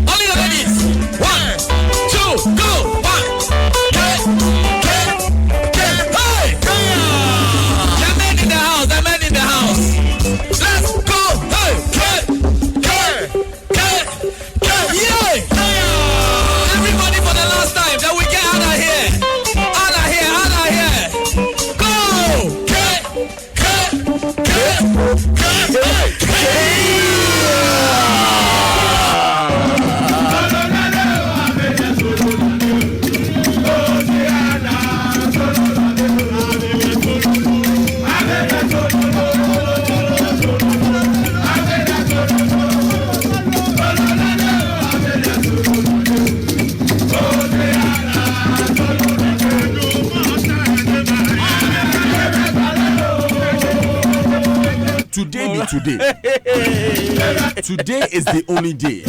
Only the ladies. 1, 2, go. 1. Hey. The men in the house. The men in the house. Let's go. Hey. Yeah. Everybody for the last time. Then we get out of here. Out of here. Go. Today is the only day.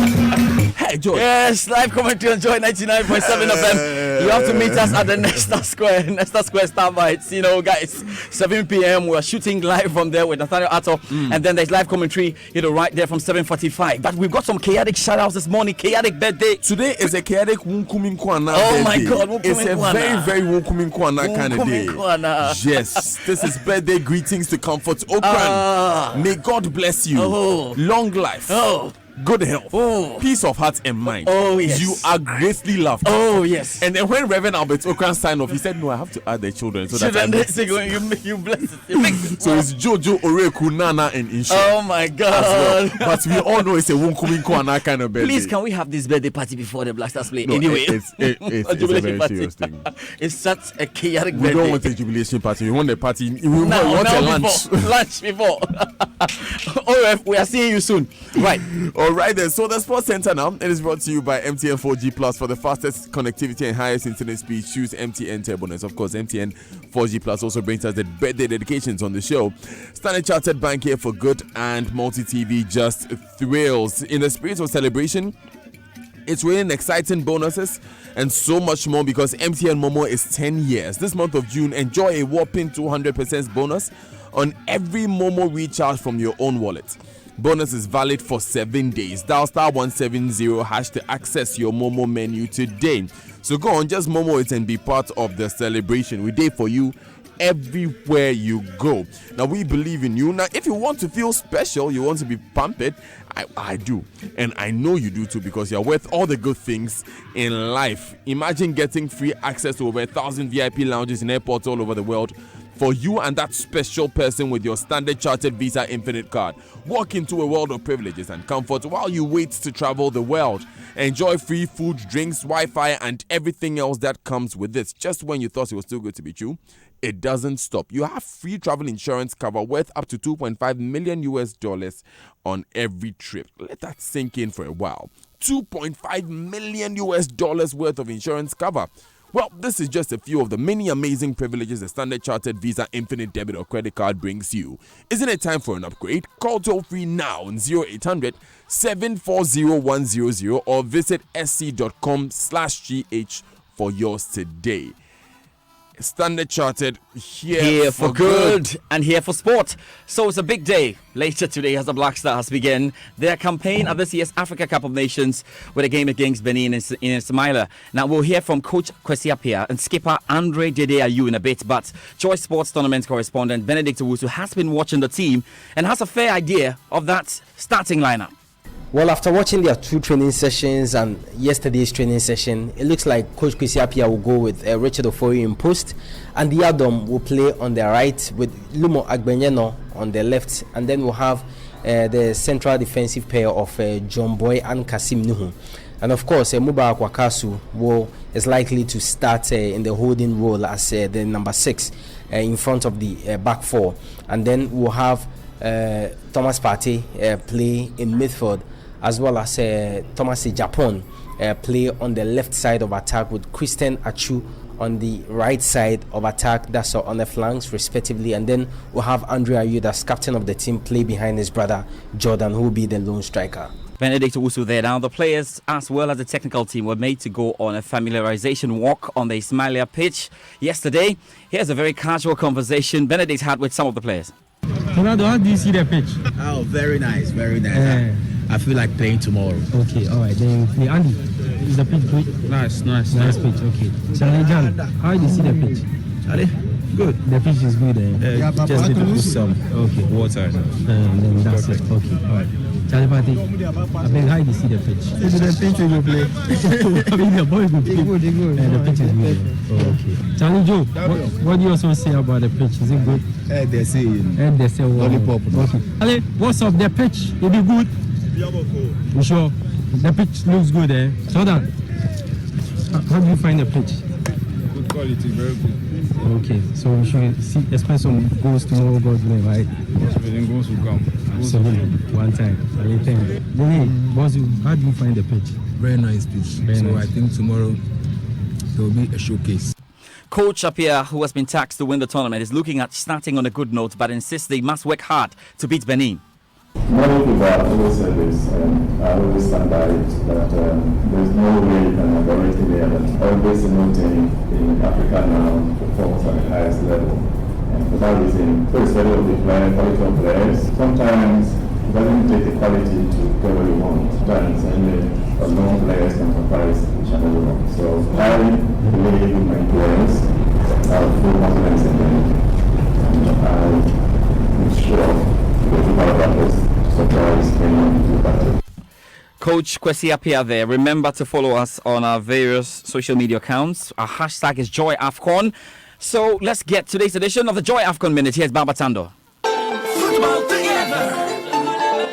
Hey, George. Yes, live commentary on Joy 99.7 of them. You have to meet us at the Nesta Square. Nesta Square standby. You know, guys, 7 p.m. We're shooting live from there with Nathaniel Atto. And then there's live commentary, right there from 7:45. But we've got some chaotic shout-outs this morning. Chaotic birthday. Today is a chaotic Wunkuminkwana Oh birthday. my God, It's a very, very Wunkuminkwana kind of day. Yes, this is birthday greetings to Comfort Okran. May God bless you. Long life. Good health, peace of heart and mind. Oh, yes. You are greatly loved. Oh, yes. And then when Reverend Albert Okran signed off, he said, "No, I have to add the children." So you bless it. So it's Jojo, Oreku, Nana, and Insha. Oh my God! Well. But we all know it's a Wunkuminkwana kind of birthday. Please, can we have this birthday party before the Black Stars play? No, anyway, it's a very serious thing. It's such a chaotic We birthday. don't want a jubilation party. We want a party. We want a lunch. Lunch before. OF, we are seeing you soon. Right. All right then. So the Sports Center now, it is brought to you by MTN 4G Plus. For the fastest connectivity and highest internet speed, choose MTN TurboNet. Of course, MTN 4G Plus also brings us the birthday dedications on the show. Standard Chartered Bank here for good, and Multi-TV just thrills. In the spirit of celebration, it's really exciting bonuses and so much more because MTN Momo is 10 years. This month of June, enjoy a whopping 200% bonus on every Momo recharge from your own wallet. Bonus is valid for 7 days. Dial star 170 hash to access your Momo menu today. So go on, just Momo it and be part of the celebration. We day for you everywhere you go. Now we believe in you. Now if you want to feel special, you want to be pampered, I do, and I know you do too, because you're worth all the good things in life. Imagine getting free access to over 1,000 VIP lounges in airports all over the world for you and that special person with your Standard Chartered Visa Infinite card. Walk into a world of privileges and comfort while you wait to travel the world. Enjoy free food, drinks, Wi-Fi, and everything else that comes with this. Just when you thought it was too good to be true, it doesn't stop. You have free travel insurance cover worth up to $2.5 million on every trip. Let that sink in for a while. $2.5 million worth of insurance cover. Well, this is just a few of the many amazing privileges the Standard Chartered Visa Infinite Debit or Credit Card brings you. Isn't it time for an upgrade? Call toll free now on 0800 740 100 or visit sc.com/gh for yours today. Standard Chartered here for good and here for sport. So it's a big day later today as the Black Stars begin their campaign at this year's Africa Cup of Nations with a game against Benin in Ismaila. Now we'll hear from Coach Kwesi Appiah and skipper Andre Dede Ayew in a bit, but Choice Sports Tournament correspondent Benedict Owusu has been watching the team and has a fair idea of that starting lineup. Well, after watching their two training sessions and yesterday's training session, it looks like Coach Kwesi Appiah will go with Richard Ofoyi in post, and the Adam will play on the right with Lumo Agbenyeno on the left, and then we'll have the central defensive pair of John Boy and Kasim Nuhu. And of course, Mubarak Wakasu is likely to start in the holding role as the number 6 in front of the back four. And then we'll have Thomas Partey play in midfield, as well as Thomas Japon play on the left side of attack with Christian Achu on the right side of attack, that's on the flanks respectively. And then we'll have Andre Ayew, that's captain of the team, play behind his brother Jordan, who will be the lone striker. Benedict Owusu there. Now the players as well as the technical team were made to go on a familiarization walk on the Ismailia pitch yesterday. Here's a very casual conversation Benedict had with some of the players. Ronaldo, how do you see the pitch? Oh, very nice, very nice. I feel like playing tomorrow. Okay, all right. Then, Andy, is the pitch good? Nice Pitch, okay. Charlie John, how do you see the pitch? Charlie, good. The pitch is good. Just need to put some water. Then that's it. Okay, all right. Charlie Party, I mean, how do you see the pitch? The pitch you play. I mean, the boy good. The pitch is good. Okay. Charlie Joe, what do you also say about the pitch? Is it good? They say lollipop. Okay. Charlie, what's up? The pitch, it be good? You sure? The pitch looks good, eh? So that, how do you find the pitch? Good quality, very good. Okay, so we should expect some goals tomorrow, God willing, right? Goals will come. Absolutely, one time. How do you find the pitch? Very nice pitch. Nice. I think tomorrow there will be a showcase. Coach Appiah, who has been taxed to win the tournament, is looking at starting on a good note, but insists they must work hard to beat Benin. Many people have always said this, and I always stand by it, that there's no way you can have everything there, that every single team in Africa now performs at the highest level. And for that reason, irrespective of the quality of players, sometimes it doesn't take the quality to get what you want. Sometimes only known players can surprise each and every one. So I believe in my players, I have full confidence in them, and I'm sure Coach Kwesi Appiah there. Remember to follow us on our various social media accounts. Our hashtag is JoyAFCON. So let's get today's edition of the Joy AFCON Minute. Here's Baba Tando.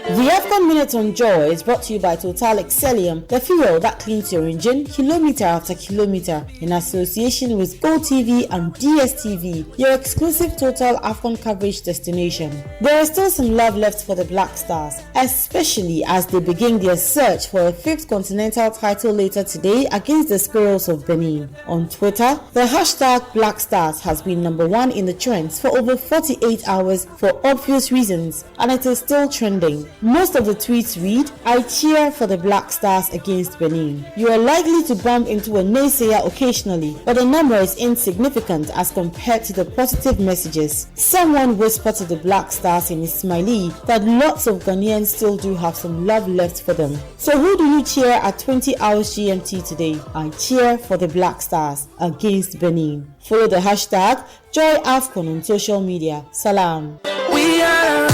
The AFCON Minute on Joy is brought to you by Total Excellium, the fuel that cleans your engine kilometer after kilometer, in association with GoTV and DSTV, your exclusive Total AFCON coverage destination. There is still some love left for the Black Stars, especially as they begin their search for a 5th continental title later today against the Squirrels of Benin. On Twitter, the hashtag Black Stars has been number 1 in the trends for over 48 hours for obvious reasons, and it is still trending. Most of the tweets read, "I cheer for the Black Stars against Benin." You are likely to bump into a naysayer occasionally, but the number is insignificant as compared to the positive messages. Someone whispered to the Black Stars in Ismaili that lots of Ghanaians still do have some love left for them. So who do you cheer at 20 hours GMT today? I cheer for the Black Stars against Benin. Follow the hashtag JoyAFCON on social media. Salam. We are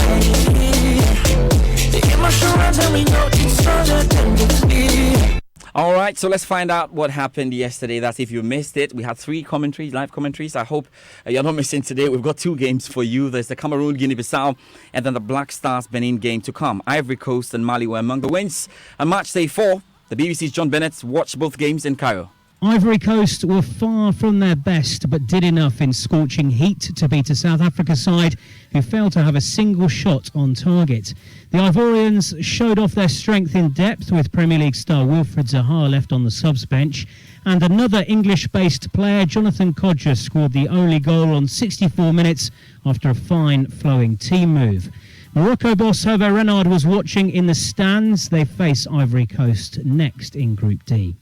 All right, so let's find out what happened yesterday. That's if you missed it. We had 3 live commentaries. I hope you're not missing today. We've got 2 games for you. There's the Cameroon, Guinea-Bissau, and then the Black Stars Benin game to come. Ivory Coast and Mali were among the wins. On match day 4, the BBC's John Bennett watched both games in Cairo. Ivory Coast were far from their best, but did enough in scorching heat to beat a South Africa side who failed to have a single shot on target. The Ivorians showed off their strength in depth with Premier League star Wilfried Zaha left on the subs bench, and another English-based player, Jonathan Kodjia, scored the only goal on 64 minutes after a fine flowing team move. Morocco boss Hervé Renard was watching in the stands. They face Ivory Coast next in Group D.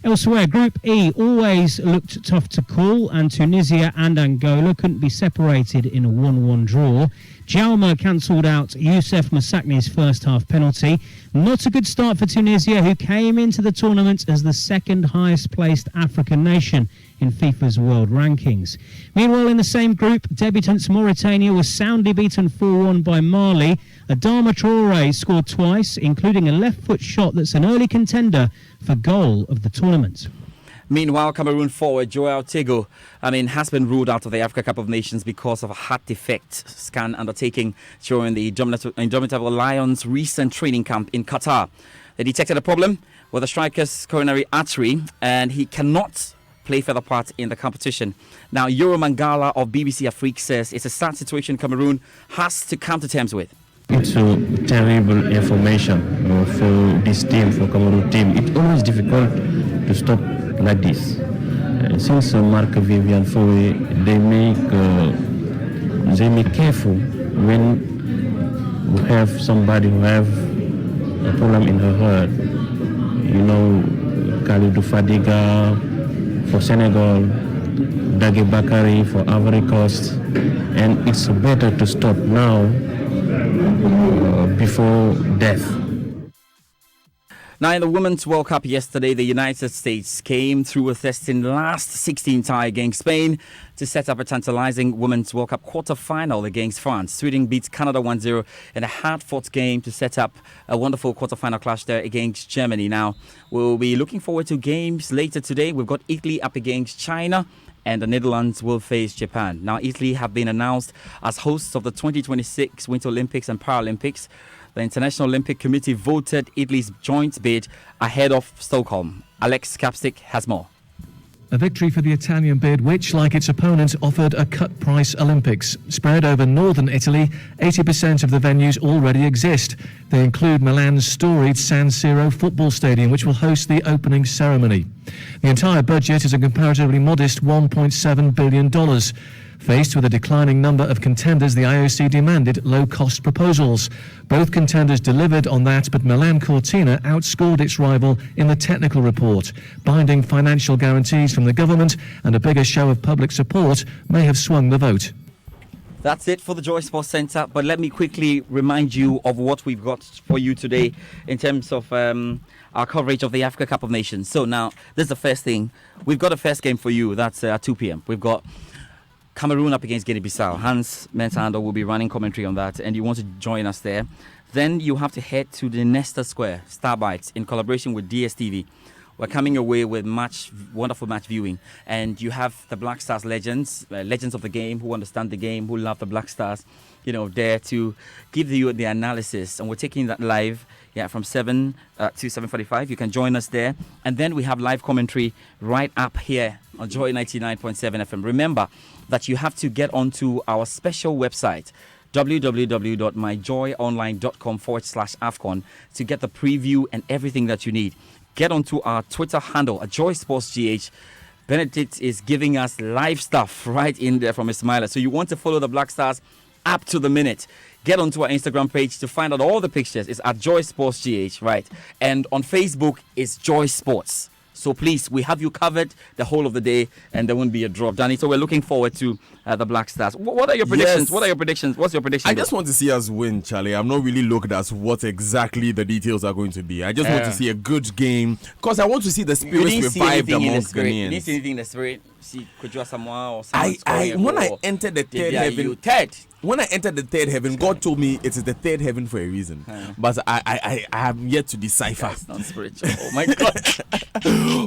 Elsewhere, Group E always looked tough to call, and Tunisia and Angola couldn't be separated in a 1-1 draw. Jaume cancelled out Youssef Masakni's first half penalty. Not a good start for Tunisia, who came into the tournament as the second highest placed African nation in FIFA's world rankings. Meanwhile, in the same group, debutants Mauritania was soundly beaten 4-1 by Mali. Adama Traoré scored twice, including a left-foot shot that's an early contender for goal of the tournament. Meanwhile, Cameroon forward Joao Tego, has been ruled out of the Africa Cup of Nations because of a heart defect scan undertaking during the Indomitable Lions' recent training camp in Qatar. They detected a problem with the striker's coronary artery, and he cannot play further part in the competition. Now, Yoro Mangala of BBC Afrique says it's a sad situation Cameroon has to come to terms with. It's a terrible information for this team, for Cameroon team. It's always difficult to stop like this. Since Marc-Vivian Foe, they make careful when we have somebody who have a problem in her heart. You know, Kalidou Fadiga for Senegal, Dagui Bakary for Ivory Coast, and it's better to stop now before death. Now, in the Women's World Cup yesterday, the United States came through a test in last 16 tie against Spain to set up a tantalizing Women's World Cup quarter-final against France. Sweden beat Canada 1-0 in a hard-fought game to set up a wonderful quarter-final clash there against Germany. Now, we'll be looking forward to games later today. We've got Italy up against China, and the Netherlands will face Japan. Now, Italy have been announced as hosts of the 2026 Winter Olympics and Paralympics. The International Olympic Committee voted Italy's joint bid ahead of Stockholm. Alex Capstick has more. A victory for the Italian bid, which, like its opponent, offered a cut-price Olympics. Spread over northern Italy, 80% of the venues already exist. They include Milan's storied San Siro football stadium, which will host the opening ceremony. The entire budget is a comparatively modest $1.7 billion. Faced with a declining number of contenders, the IOC demanded low-cost proposals. Both contenders delivered on that, but Milan Cortina outscored its rival in the technical report. Binding financial guarantees from the government and a bigger show of public support may have swung the vote. That's it for the Joy Sports Centre, but let me quickly remind you of what we've got for you today in terms of our coverage of the Africa Cup of Nations. So now, this is the first thing. We've got a first game for you. That's at 2 p.m. We've got Cameroon up against Guinea-Bissau. Hans Mensahando will be running commentary on that, and you want to join us there. Then you have to head to the Nesta Square, Starbites, in collaboration with DSTV. We're coming away with wonderful match viewing, and you have the Black Stars legends of the game who understand the game, who love the Black Stars, there to give you the analysis, and we're taking that live. From 7 to 7:45. You can join us there. And then we have live commentary right up here on Joy 99.7 FM. Remember that you have to get onto our special website, www.myjoyonline.com/AFCON, to get the preview and everything that you need. Get onto our Twitter handle, @JoySportsGH. Benedict is giving us live stuff right in there from Ismaila. So you want to follow the Black Stars up to the minute. Get onto our Instagram page to find out all the pictures. It's at Joy Sports GH, right? And on Facebook, it's Joy Sports. So please, we have you covered the whole of the day, and there won't be a drop, Danny. So we're looking forward to the Black Stars. What are your predictions? Yes. What are your predictions? What's your prediction? I just want to see us win, Charlie. I'm not really looking at what exactly the details are going to be. I just want to see a good game, because I want to see the spirits revived amongst Ghanaians. You didn't see anything in the spirit? See Kujua Samoa or when I entered the third heaven, when I entered the third heaven, God told me it is the third heaven for a reason. But I have yet to decipher. That's not spiritual. Oh my God.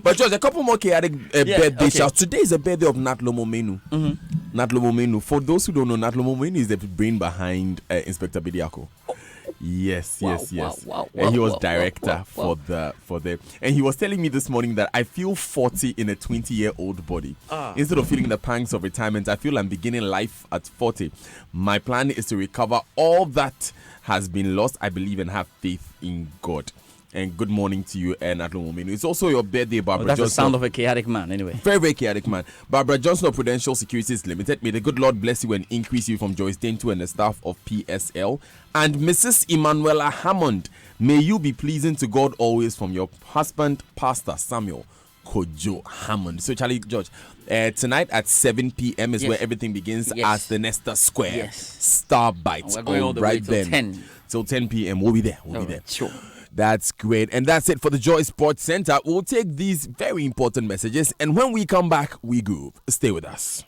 But George, a couple more chaotic birthday shouts. Today is the birthday of Nat Lomo Menu. Nat Lomo Menu. For those who don't know, Nat Lomo Menu is the brain behind Inspector Bediako. Yes. Wow, And he was director for the and he was telling me this morning that I feel 40 in a 20-year-old body. Instead of feeling the pangs of retirement, I feel I'm beginning life at 40. My plan is to recover all that has been lost. I believe and have faith in God. And good morning to you, Natlo Mominu. It's also your birthday, Barbara Johnson. That's the sound of a chaotic man, anyway. Very, very chaotic man. Barbara Johnson of Prudential Securities Limited. May the good Lord bless you and increase you from Joyce Dento and the staff of PSL. And Mrs. Emanuela Hammond, may you be pleasing to God always from your husband, Pastor Samuel Kojo Hammond. So, Charlie George, tonight at 7 p.m. is where everything begins at the Nesta Square. Starbites. We're going all the way till 10. Till 10 p.m. We'll be there. We'll be there. Sure. That's great. And that's it for the Joy Sports Center. We'll take these very important messages, and when we come back, we groove. Stay with us.